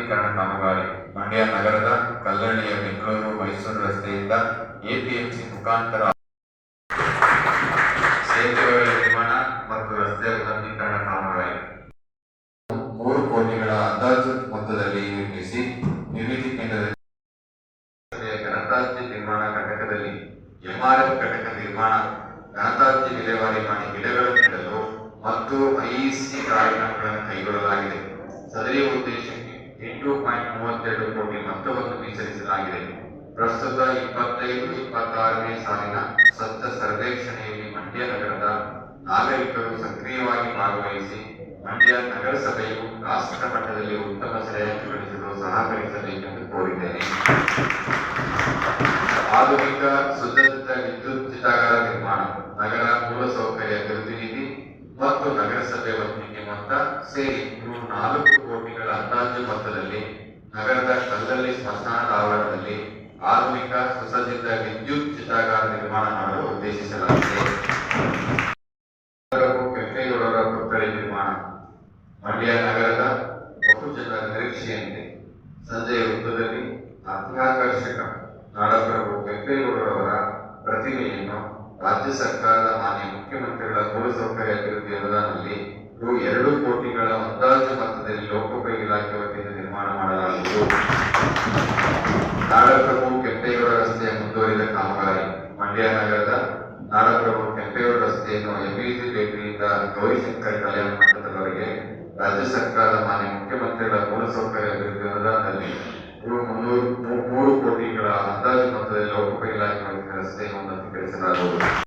ಸುಂದರೀಕರಣ ಕಾಮಗಾರಿ ಮಂಡ್ಯ ನಗರದ ಕಲ್ಲಳ್ಳಿಯ ಬೆಂಗಳೂರು ಮೈಸೂರು ರಸ್ತೆಯಿಂದ ಎಪಿಎಂಸಿ ಮುಖಾಂತರ ಸೇತುವೆಗಳ ನಿರ್ಮಾಣ ಮತ್ತು ರಸ್ತೆ ಸುಂದರೀಕರಣ ಕಾಮಗಾರಿ 3 ಕೋಟಿಗಳ ಅಂದಾಜು ಮೊತ್ತದಲ್ಲಿ ನಿರ್ಮಿಸಿ ನಿರ್ಮಿತಿ ಕೇಂದ್ರದಲ್ಲಿ ಘನತ್ಯಾಜ್ಯ ನಿರ್ಮಾಣ ಘಟಕದಲ್ಲಿ ಎಂಆರ್ಎಫ್ ಘಟಕ ನಿರ್ಮಾಣ ಘನತ್ಯಾಜ್ಯ ವಿಲೇವಾರಿ ಮಾಡಿ ಗಿಡಗಳನ್ನು ನೆಡಲು ಮತ್ತು ಐಇಸಿ ಕಾರ್ಯಕ್ರಮಗಳನ್ನು ಕೈಗೊಳ್ಳಲಾಗಿದೆ. ಸದರಿ ಉದ್ದೇಶಕ್ಕೆ 8.32 ಕೋಟಿ ಮೊತ್ತವನ್ನು ಮೀಸಲಿಸಲಾಗಿದೆ. ಪ್ರಸ್ತುತ 25-26ನೇ ಸಾಲಿನ ಸ್ವಚ್ಛ ಸರ್ವೇಕ್ಷಣೆಯಲ್ಲಿ ಮಂಡ್ಯ ನಗರದ ನಾಗರಿಕರು ಸಕ್ರಿಯವಾಗಿ ಭಾಗವಹಿಸಿ ಮಂಡ್ಯ ನಗರಸಭೆಯು ರಾಷ್ಟ್ರ ಮಟ್ಟದಲ್ಲಿ ಉತ್ತಮ ಶ್ರೇಯಾಂಕ ಗಳಿಸಲು ಸಹಕರಿಸಬೇಕೆಂದು ಕೋರಿದ್ದೇನೆ. ಆಧುನಿಕ ಸುಸಜ್ಜಿತ ವಿದ್ಯುತ್ ಚಿತಾಗಾರ ನಿರ್ಮಾಣ ನಗರ ಮೂಲಸೌಕರ್ಯ ಅಭಿವೃದ್ಧಿ ನಿಧಿ ಮತ್ತು ನಗರಸಭೆ ವಂತಿಕೆ ಮೊತ್ತ ಸೇರಿ 4 ಕೋಟಿಗಳ ಅಂದಾಜು ಮೊತ್ತದಲ್ಲಿ ನಗರದ ಕಲ್ಲಳ್ಳಿ ಸ್ಮಶಾನದ ಆವರಣದಲ್ಲಿ ಆಧುನಿಕ ಸುಸಜ್ಜಿತ ವಿದ್ಯುತ್ ಚಿತಾಗಾರ ನಿರ್ಮಾಣ ಮಾಡಲು ಉದ್ದೇಶಿಸಲಾಗಿದೆ. ಕೆಂಪೇಗೌಡರ ಪುತ್ಥಳಿ ನಿರ್ಮಾಣ ಮಂಡ್ಯ ನಗರದ ಬಹುಜನರ ನಿರೀಕ್ಷೆಯಂತೆ ಸಂಜೆಯ ವೃತ್ತದಲ್ಲಿ ಅತ್ಯಾಕರ್ಷಕ ನಾಡಪ್ರಭು ಕೆಂಪೇಗೌಡರವರ ಪ್ರತಿಮೆಯನ್ನು ರಾಜ್ಯ ಸರ್ಕಾರದ ಮಾನ್ಯ ಮುಖ್ಯಮಂತ್ರಿಗಳ ಮೂಲಸೌಕರ್ಯ ಅಭಿವೃದ್ಧಿ ಅನುದಾನದಲ್ಲಿ ರು 2 ಕೋಟಿಗಳ ಅಂದಾಜು ಮೊತ್ತದಲ್ಲಿ ಲೋಕೋಪಯೋಗಿ ಇಲಾಖೆ ವತಿಯಿಂದ ನಿರ್ಮಾಣ ಮಾಡಲಾಗುವುದು. ನಾಡಪ್ರಭು ಕೆಂಪೇಗೌಡ ರಸ್ತೆಯ ಮುಂದುವರಿದ ಕಾಮಗಾರಿ ಮಂಡ್ಯ ನಗರದ ನಾಡಪ್ರಭು ಕೆಂಪೇಗೌಡ ರಸ್ತೆಯನ್ನು ಎಂವಿಸಿ ಬೇಕರಿಯಿಂದ ಗೌರಿಶಂಕರ್ ಕಲ್ಯಾಣ ಮಂಟಪದವರೆಗೆ ರಾಜ್ಯ ಸರ್ಕಾರದ ಮಾನ್ಯ ಮುಖ್ಯಮಂತ್ರಿಗಳ ಮೂಲಸೌಕರ್ಯ ಅಭಿವೃದ್ಧಿ ಅನುದಾನದಲ್ಲಿ ರು 3 ಕೋಟಿಗಳ ಅಂದಾಜು ಮೊತ್ತದಲ್ಲಿ ಲೋಕೋಪಯೋಗಿ ಇಲಾಖೆ ವತಿಯಿಂದ ರಸ್ತೆಯನ್ನು ಉನ್ನತೀಕರಿಸಲಾಗುವುದು.